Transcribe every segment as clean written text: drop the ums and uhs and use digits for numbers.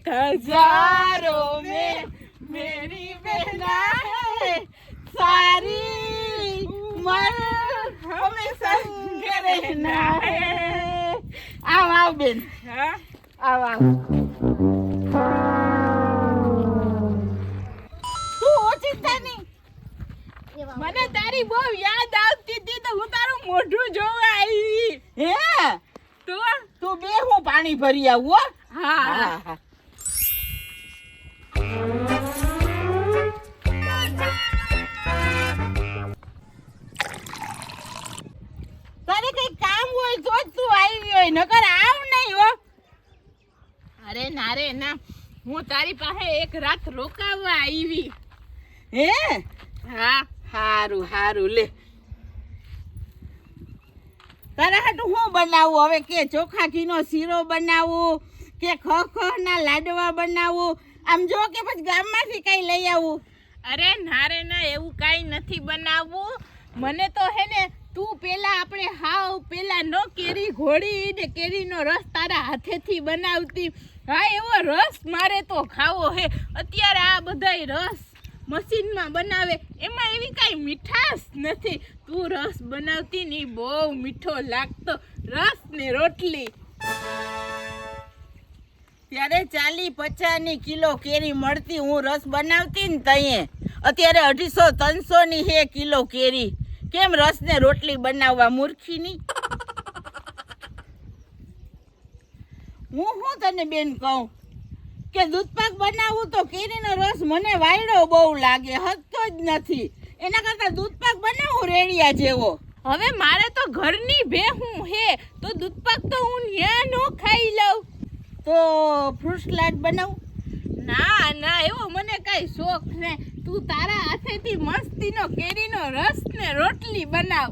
1000 में मेरी बहना है सारी उम्र हमें संग रहना है આવ બેન હા આવ તું ઓચિંતા નહીં મને તારી બહુ યાદ આવતી હતી તો હું તારું મોઢું જોવા આવી હે તું બે હું પાણી ભરી આવું હા હા તારે કઈ કામ હોય તો જ તું આવી હોય નકર આવ નહીં હો અરે ના રે ના હું તારી પાસે એક રાત રોકાવા આવી હે હા હારું હારું લે તારા હાટું હું બનાવું હવે કે ચોખા ઘીનો શીરો બનાવું કે ખખના લાડવા બનાવું આમ જો કે પછી ગામમાંથી કઈ લઈ આવું અરે ના રે ના એવું કઈ નથી બનાવવું મને તો હે ને તું પેલા આપણે હાવ પેલા નો કેરી ઘોડી ને કેરીનો રસ તારા હાથેથી બનાવતી હા એવો રસ મારે તો ખાવો હે અત્યારે આ બધાય રસ મશીનમાં બનાવે એમાં એવી કાંઈ મીઠાશ નથી તું રસ બનાવતી ને બહુ મીઠો લાગતો રસ ને રોટલી ત્યારે 40-50 ની કિલો કેરી મળતી હું રસ બનાવતી ને તઈએ અત્યારે 250-300 ની હે કિલો કેરી કેમ રસ ને રોટલી બનાવવા મૂર્ખીની હું તને બેન કહું કે દૂધપાક બનાવું તો કેરીનો રસ મને વાયડો બહુ લાગે હદતો જ નથી એના કરતા દૂધપાક બનાવું રેડિયા જેવો હવે મારે તો ઘરની ભેહું હે તો દૂધપાક તો હું ન્યા નો ખાઈ લઉં તો ફ્રૂટ સલાડ બનાવું ના ના એવો મને કઈ શોખ ને તું તારા હાથેથી મસ્તીનો કેરીનો રસ ને રોટલી બનાવ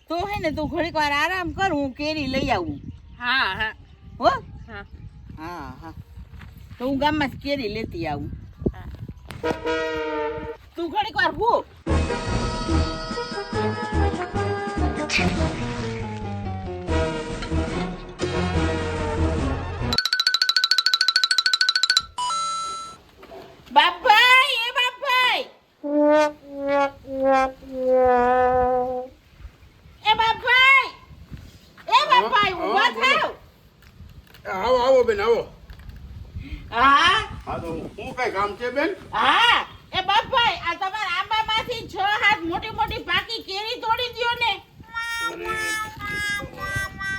તો હે ને તું ઘડીક વાર આરામ કર હું કેરી લઈ આવું હા હા હો હા હા હા તો હું ગામમાં કેરી લેતી આવું તું ઘડીક વાર હું બાપાઈ એ બાપાઈ ઉભા થાવ આવો બેન આવો હા હા તો હું કઈ કામ છે બેન હા એ બાપાઈ આ તમારા આંબામાંથી 6 હાથ મોટી મોટી પાકી કેરી તોડી દ્યો ને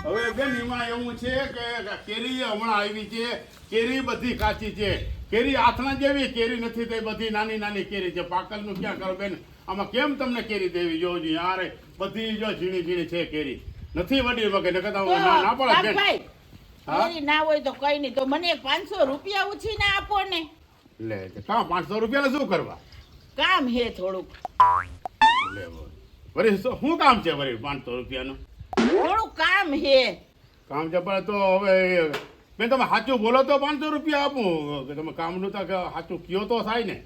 હવે બેન એમાં એવું છે કે કેરી હમણાં આવી છે કેરી બધી કાચી છે કેરી આથણા જેવી કેરી નથી તે બધી નાની નાની કેરી છે પાકલનું ક્યાં કરો બેન આમાં કેમ તમને કેરી દેવી જોજી યાર બધી જો ઝીણી ઝીણી છે કેરી નથી વડી વગર નકર ના પડે બેન કેરી ના હોય તો કઈ નહીં તો મને 500 રૂપિયા ઉછીને આપો ને લે કામ 500 રૂપિયા શું કરવા કામ હે થોડુંક લે વરી શું કામ છે વરી 500 રૂપિયાનું થોડુંક કામ હે કામ છે પણ તો હવે બેન તમે સાચું બોલો તો 500 રૂપિયા આપું કે તમે કામનું તો સાચું કયો તો થાય ને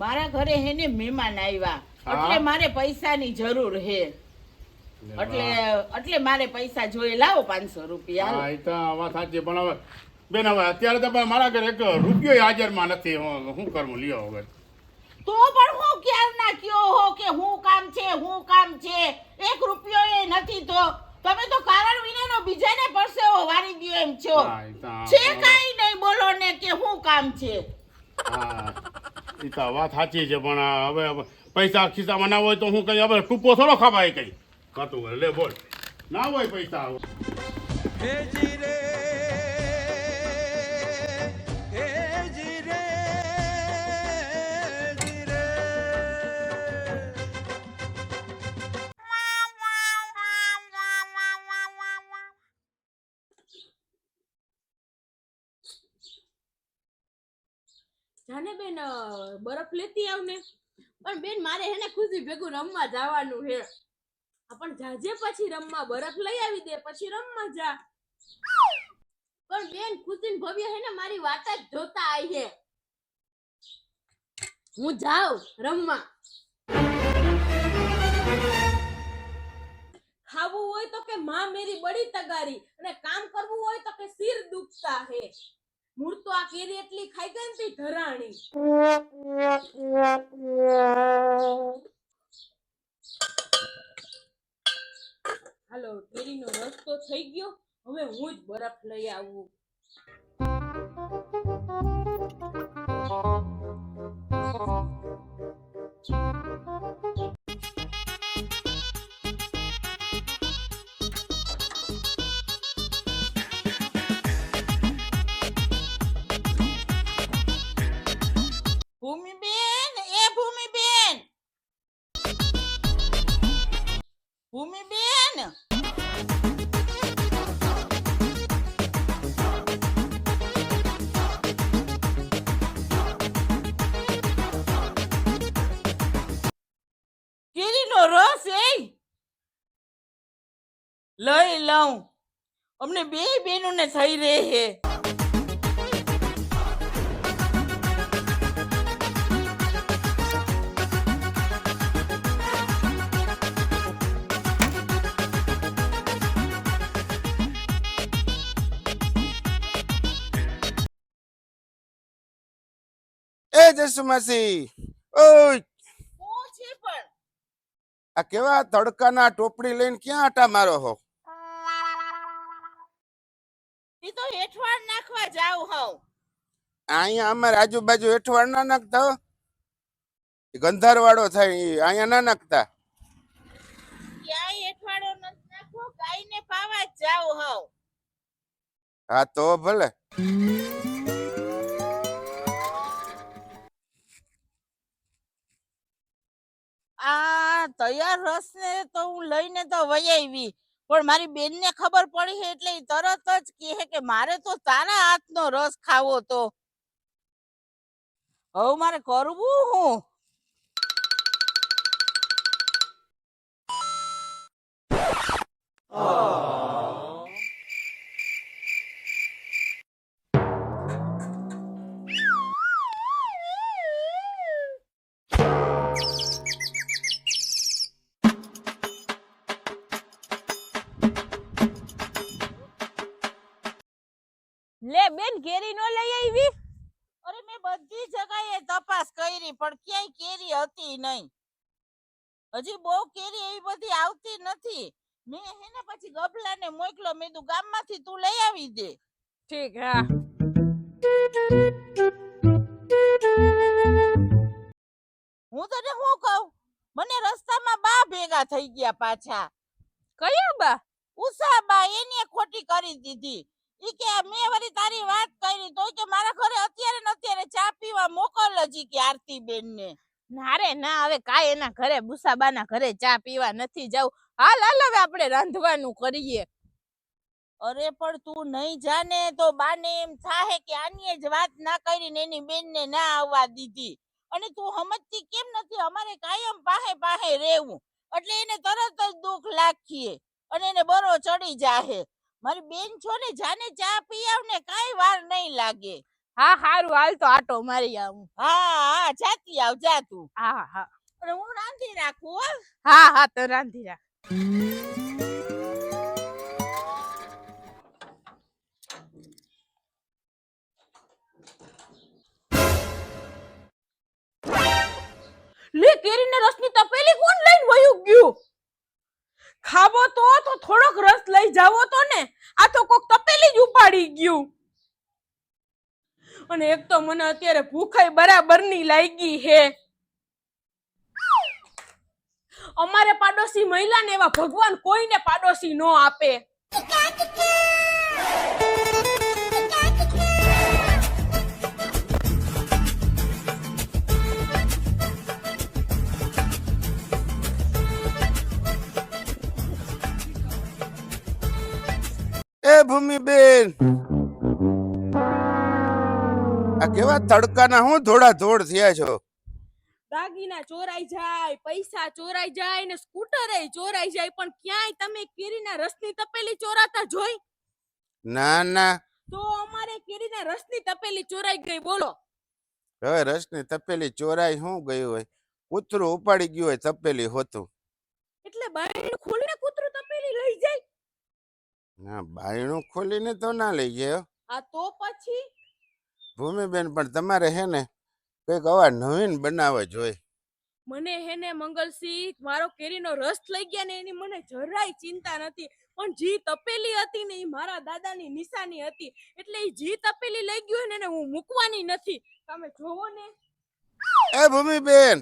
મારા ઘરે હે ને મહેમાન આવ્યા એટલે મારે પૈસાની જરૂર હે એટલે મારે પૈસા જોઈએ લાવો 500 રૂપિયા હા એ તો વાત સાચી પણ હવે બેન હવે અત્યારે તો મારા ઘરે એક રૂપિયો હાજરમાં નથી શું કરવું લ્યો હવે તો પણ હું ક્યાં ના કયો હો કે હું કામ છે 1 રૂપિયો એ નથી તો તમે તો કારણ વિનાનો બીજાને પરસેવો વારી દયો એમ છો છે કાઈ નહીં બોલો ને કે હું કામ છે હા એ તો વાત સાચી છે પણ હવે પૈસા ખિસ્સામાં ના હોય તો હું કઈ હવે ટૂંપો થોડો ખવાય કઈ કાતું લે બોલ ના હોય પૈસા જાને બેન બરફ લેતી આવ ને પણ બેન મારે હેને ખુશી ભેગું રમવા જવાનું હે પણ જાજે પછી રમવા બરફ લઈ આવી દે પછી રમવા જા પણ બેન ખુશી ભવ્ય હેને મારી વાત જ જોતા આઈ હે હું જાઉં રમવા ખાવું હોય તો કે માં મેરી બડી તગારી અને કામ કરવું હોય તો કે સિર દુખતા હે મૂળ તો આ કેરી એટલી ખાઈ ગઈ ને તી ધરાણી હાલો કેરીનો રસ તો થઈ ગયો હવે હું જ બરફ લઈ આવું ભૂમિબેન એ ભૂમિબેન ભૂમિબેન કેરીનો રસ લઈ લઉં અમને બે બેનોને થઈ રહે હે એ જસુમાસી ઓય શું છે પણ આ કેવા તડકાના ટોપડી લઈને ક્યાં આટા મારો હો ઈ તો હેઠવાડ નાખવા જાવ હવ અહીંયા અમારે આજુબાજુ હેઠવાડ ના નાખતા હો. ઈ ગંધારવાળો થાય ઈ અહીંયા ના નાખતા ક્યાંય હેઠવાડો નથી નાખવો ગાયને પાવા જ જાવ હવ હા તો ભલે આ તૈયાર રસ ને તો હું લઈને તો વહી આવી પણ મારી બેનને ખબર પડી છે એટલે ઈ તરત જ કહે કે મારે તો તારા હાથનો રસ ખાવો તો હવે મારે કરવું હું લે બેન કેરી નો લઈ આવી અરે મેં બધી જગ્યાએ તપાસ કરી પણ ક્યાંય કેરી હતી નહીં હજી બહુ કેરી એવી બધી આવતી નથી મેં હેને પછી ગબલાને મોકલો મેં કીધું ગામમાંથી તું લઈ આવી દે ઠીક હા હું તને શું કહું મને રસ્તામાં બા ભેગા થઈ ગયા પાછા કયા બા ઉષા બા એને ખોટી કરી દીધી ઈ કે મેં વળી તારી વાત કરી તો કે મારા ઘરે અત્યારે ને અત્યારે ચા પીવા મોકલ હજી કે આરતી બેન ને ના રે ના હવે કાય એના ઘરે બુસાબાના ઘરે ચા પીવા નથી જાવ હાલ હાલ હવે આપણે રાંધવાનું કરીએ અરે પણ તું નહીં જાને તો બાને એમ થાહે કે આની જ વાત ના કરીને એની બેનને ના આવવા દીધી અને તું સમજતી કેમ નથી અમારે કાયમ પાહે પાહે રહેવું એટલે એને તરત જ દુઃખ લાગીએ અને એને બરો ચડી જાહે મારી બેન છો ને જાને ચા પી આવ ને કાઈ વાર નહીં લાગે હા હારું હાલ તો આટો મારી આવું હા હા જાતી આવ જા તું હા હા અને હું રાંધી રાખું હો હા હા તો રાંધી રાખ લે કેરીને રસની તપેલી કોણ લઈને વયું ગયું ખાવો તો થોડોક રસ લઈ જાવો તો ને આ તો કોક તપેલી જ ઉપાડી ગયું અને એક તો મને અત્યારે ભૂખાઈ બરાબરની લાગી હે અમારે પાડોશી મહિલાને એવા ભગવાન કોઈને પાડોશી નો આપે એ ભૂમિબેન આ કેવા તડકાના હું ધોળા ધોળ થયા છો દાગીના ચોરાઈ જાય પૈસા ચોરાઈ જાય ને સ્કૂટરે ચોરાઈ જાય પણ ક્યાંય તમે કેરીના રસની તપેલી ચોરાતા જોઈ ના ના તો અમારે કેરીના રસની તપેલી ચોરાઈ ગઈ બોલો હવે રસની તપેલી ચોરાઈ શું ગયું હોય કૂતરું ઉપાડી ગયું હોય તપેલી હોતું એટલે બાયણું ખોલીને કૂતરું તપેલી લઈ જાય ના બાયણું ખોલીને તો ના લઈ ગયો આ તો પછી ભૂમિબેન, પણ તમારે હે ને કંઈક આવા નવીન બનાવવા જોઈએ. મને હેને મંગલસિંહ મારો કેરીનો રસ લઈ ગયા ને એની મને જરાય ચિંતા નથી, પણ જી તપેલી હતી ને એ મારા દાદાની નિશાની હતી, એટલે એ જી તપેલી લઈ ગયું ને એને હું મૂકવાની નથી. તમે જોવો ને. એ ભૂમિબેન,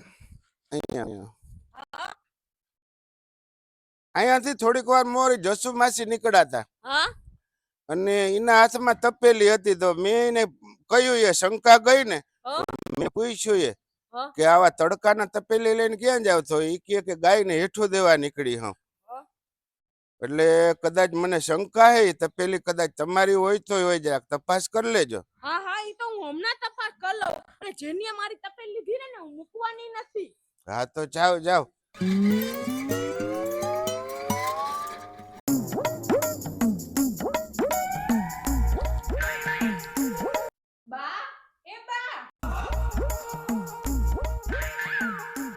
અહીંયાથી થોડીક વાર મોરી જસુ માસી નીકળ્યા હા અને એના હાથમાં તપેલી હતી, તો મેં એને કહ્યું, એ શંકા ગઈ ને, હા મેં પૂછ્યું હા કે આવા તડકાના તપેલી લઈને ક્યાં જાવ છો? એ કે ગાયને હેઠું દેવા નીકળી હું. હા. એટલે કદાચ મને શંકા હે ઈ તપેલી કદાચ તમારી હોય તો હોય, જરાક તપાસ કરી લેજો. હા હા એ તો હું હમણાં તપાસ કરી લઉં, અને જેની મારી તપેલી લીધી ને હું મૂકવાની નથી. હા તો જાઓ જાઓ. બા એ બા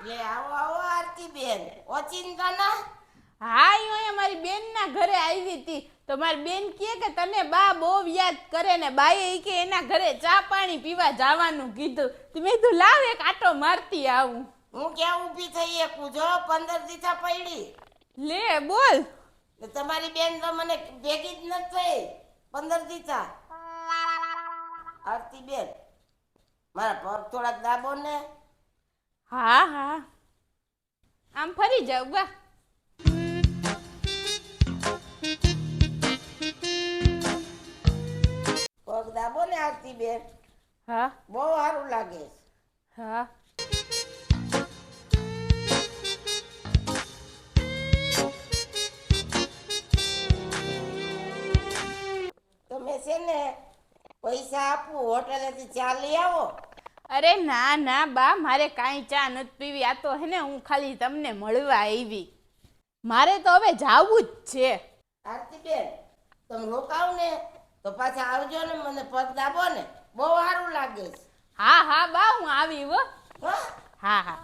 લે આવો આવો આરતી બેન, ઓચિંતા ના. હા ઈ અહીંયા મારી બેનના ઘરે આવી હતી, તો મારી બેન કહે કે તને બા બહુ યાદ કરે ને બાએ ઈ કે એના ઘરે ચા પાણી પીવા જવાનું કીધું. તો મેં કીધું લાવ એક આટો મારતી આવું. હું ક્યાં ઊભી થઈ એકું જો 15 દીથા પડી. લે બોલ. ને તમારી બેન તો મને ભેગી જ નથી થઈ 15 દીથા. આરતી બેન, મારા પગ થોડાક દાબો ને. હા હા આમ ફરી જાવ બા. પગ દાબો ને આરતી બેન, હા બહુ સારું લાગે. હા તમે છે ને પૈસા આપું હોટલેથી ચા લઈ આવો. અરે ના ના બા, મારે કાંઈ ચા નથી પીવી. આ તો હે ને હું ખાલી તમને મળવા આવી. મારે તો હવે જાવું જ છે. આરતી બેન, તમે રોકાવ ને તો પાછા આવજો ને, મને પગ દાબો ને, બહુ સારું લાગે. હા હા બા હું આવી હો. હા હા હા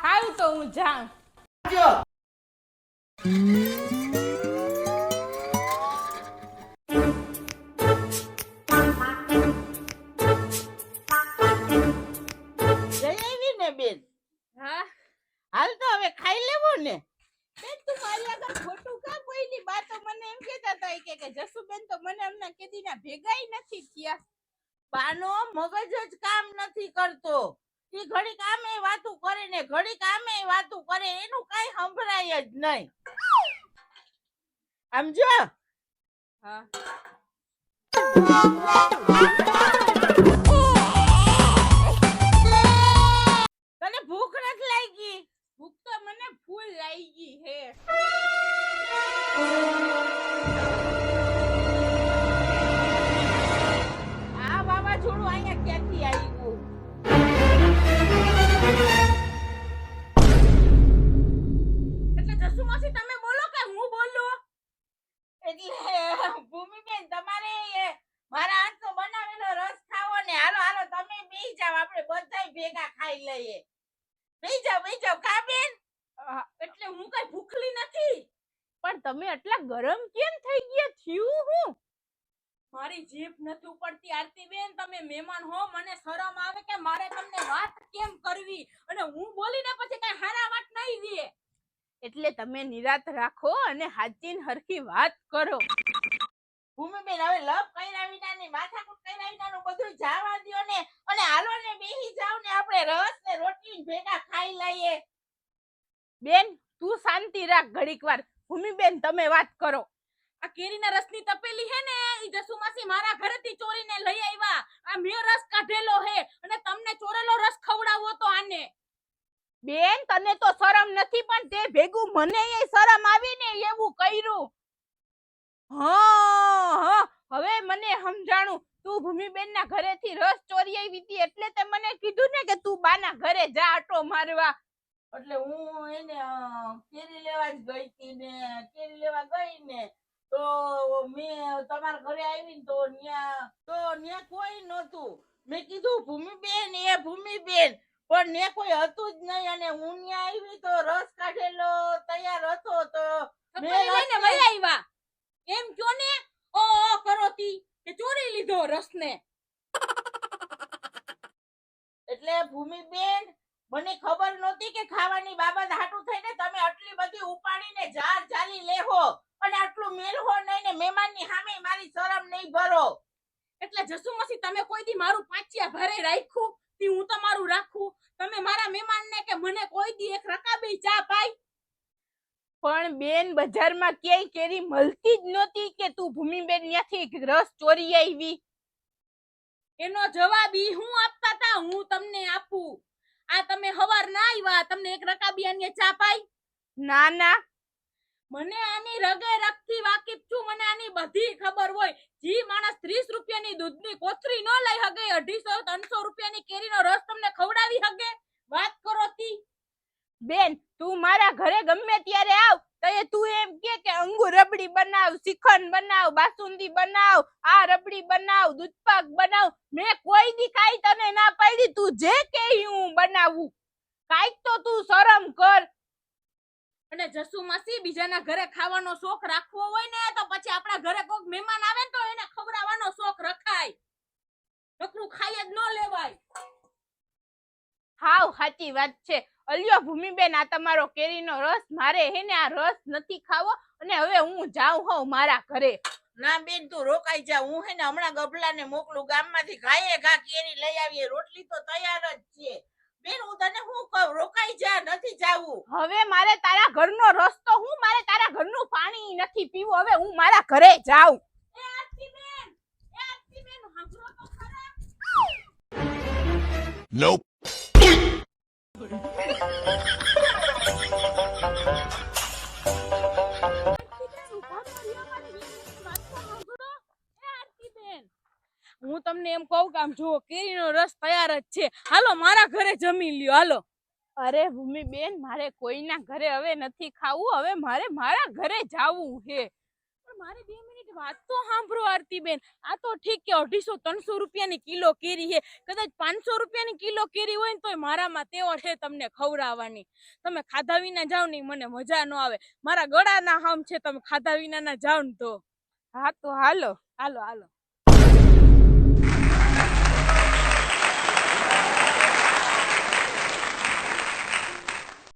સારું તો હું જાઉં. જો જઈ આવી ને બેન? હા હાલ તો હવે ખાઈ લેવું ને. બેન તું મારી આગળ ખોટું કામ બોલી? બા તો મને એમ કહેતા હતા કે જસુબેન તો મને હમણાં કેદીના ભેગાઈ નથી થયા. બાનો મગજ જ કામ નથી કરતો. એ ઘડી કામે વાતું કરે ને ઘડી કામે વાતું કરે, એનું કઈ સંભળાય જ નહીં. આમ જો હા તને ભૂખ નથી લાગી? ભૂખ તો મને ફૂલ લાગી હે. આ વાવાઝોડું અહીંયા ક્યાંથી આવ્યું? એટલે જસુમાસી તમે બોલો કે હું બોલું? એટલે ભૂમિબેન, તમારે મારા હાથનો બનાવેલો રસ ખાવો ને. હાલો હાલો તમે બેસી જાવ, આપણે બધાય ભેગા ખાઈ લઈએ. બેસી જાવ ખા બેન. એટલે હું કઈ ભૂખલી નથી. પણ તમે આટલા ગરમ કેમ થઈ ગયા? થયું હું? મારી જીભ નથી ઉપડતી આરતી બેન, તમે મહેમાન હો, મને શરમ આવે કે મારે તમને વાત કેમ કરવી, અને હું બોલીને પછી કઈ હારા વાત નહીં દે. એટલે તમે નિરાત રાખો અને હાચીન હરખી વાત કરો. ભૂમિબેન, હવે લપ કર્યા વિનાની માથાકૂટ કર્યા વિનાનું બધું જવા દ્યો ને, અને હાલો ને બેસી જાવ ને, આપણે રસ ને રોટલી ભેગા ખાઈ લઈએ. બેન તું શાંતિ રાખ ઘડીક વાર. ભૂમિબેન તમે વાત કરો. આ કેરીના રસની તપેલી હે ને, ઈ જસુમાસી મારા ઘરેથી ચોરીને લઈ આવ્યા. આ મેં રસ કાઢેલો હે, અને તમને ચોરેલો રસ ખવડાવો તો આને. બેન તને તો શરમ નથી, પણ તે ભેગું મને એ શરમ આવી ને એવું કર્યું. હા હવે મને સમજાણું. તું ભૂમિબેન ના ઘરેથી રસ ચોરી આવી હતી, એટલે તે મને કીધું ને કે તું બાના ઘરે જા આટો મારવા. એટલે હું એને કેરી લેવા જ ગઈ હતી ને, કેરી લેવા ગઈ ને તો મેં તમારા ઘરે આવીને તો ન્યા કોઈ નહોતું. મેં કીધું ભૂમિબેન, એ ભૂમિબેન, પણ ને કોઈ હતું જ નહીં. અને હું ન્યા આવી તો રસ કાઢેલો તૈયાર હતો, તો તપેલી લઈને વહી આવ્યા. એમ કયો પણ બેન બજારમાં ક્યાંય કેરી મળતી જ નહોતી કે તું ભૂમિબેન ત્યાંથી રસ ચોરી આવી? એનો જવાબ ઈ હું આપતા તા, હું તમને આપું. આ તમે હવાર ના આવ્યા, તમને એક રકાબિયાની ચા પાઈ? ના ના, મને આની રગે રગથી વાકેફ છું, મને આની બધી ખબર હોય. જી માણસ 30 રૂપિયાની દૂધની કોથરી ન લઈ હગે, 250-300 રૂપિયાની કેરીનો રસ તમને ખવડાવી હગે? વાત કરો તી. બેન તું મારા ઘરે ગમે ત્યારે આવ તો તું એમ કે અંગુર રબડી બનાવ, શ્રીખંડ બનાવ, બાસુંદી બનાવ, આ રબડી બનાવ, દૂધપાક બનાવ. મેં કોઈ દી કાઈ તને ના પાડી, તું જે કે હું બનાવું. કાઈક તો તું શરમ કર. અને જસુ માસી, બીજાના ઘરે ખાવાનો શોખ રાખવો હોય ને તો પછી આપણા ઘરે કોઈક મહેમાન આવે ને તો એને ખવડાવવાનો શોખ રખાય. નકરું ખાઈ જ ન લેવાય. હાવ સાચી વાત છે. અલ્યો ભૂમિબેન, આ તમારો કેરીનો રસ. મારે હે ને આ રસ નથી ખાવો અને હવે હું જાઉં હોઉં મારા ઘરે. ના બેન, તું રોકાઈ જા. હું હે ને હમણાં ગભલાને મોકલું ગામમાંથી, ઘાયે ઘા કેરી લઈ આવીએ. રોટલી તો તૈયાર જ છે. બેન હું તને શું કહું, રોકાઈ જા, નથી જાવું. હવે મારે તારા ઘરનો રસ્તો હું, મારે તારા ઘરનું પાણી નથી પીવું. હવે હું મારા ઘરે જાઉં. એ આરતીબેન, સાંભળો તો ખરા. Nope. હું તમને એમ કહું કે આમ જુઓ, કેરીનો રસ તૈયાર જ છે. હાલો મારા ઘરે જમી લ્યો, હાલો. અરે ભૂમિબેન, મારે કોઈના ઘરે હવે નથી ખાવું. હવે મારે મારા ઘરે જાવું છે. પણ મારી 2 મિનિટ વાત તો સાંભળો આરતીબેન. આ તો ઠીક કે 250-300 રૂપિયાની કિલો કેરી છે. કદાચ 500 રૂપિયાની કિલો કેરી હોય ને તોય મારામાં તેવો છે તમને ખવડાવવાની. તમે ખાધા વિના જાવ ને મને મજા ન આવે. મારા ગળાના હામ છે, તમે ખાધા વિના ના જાવ ને તો. હા તો હાલો. હાલો હાલો.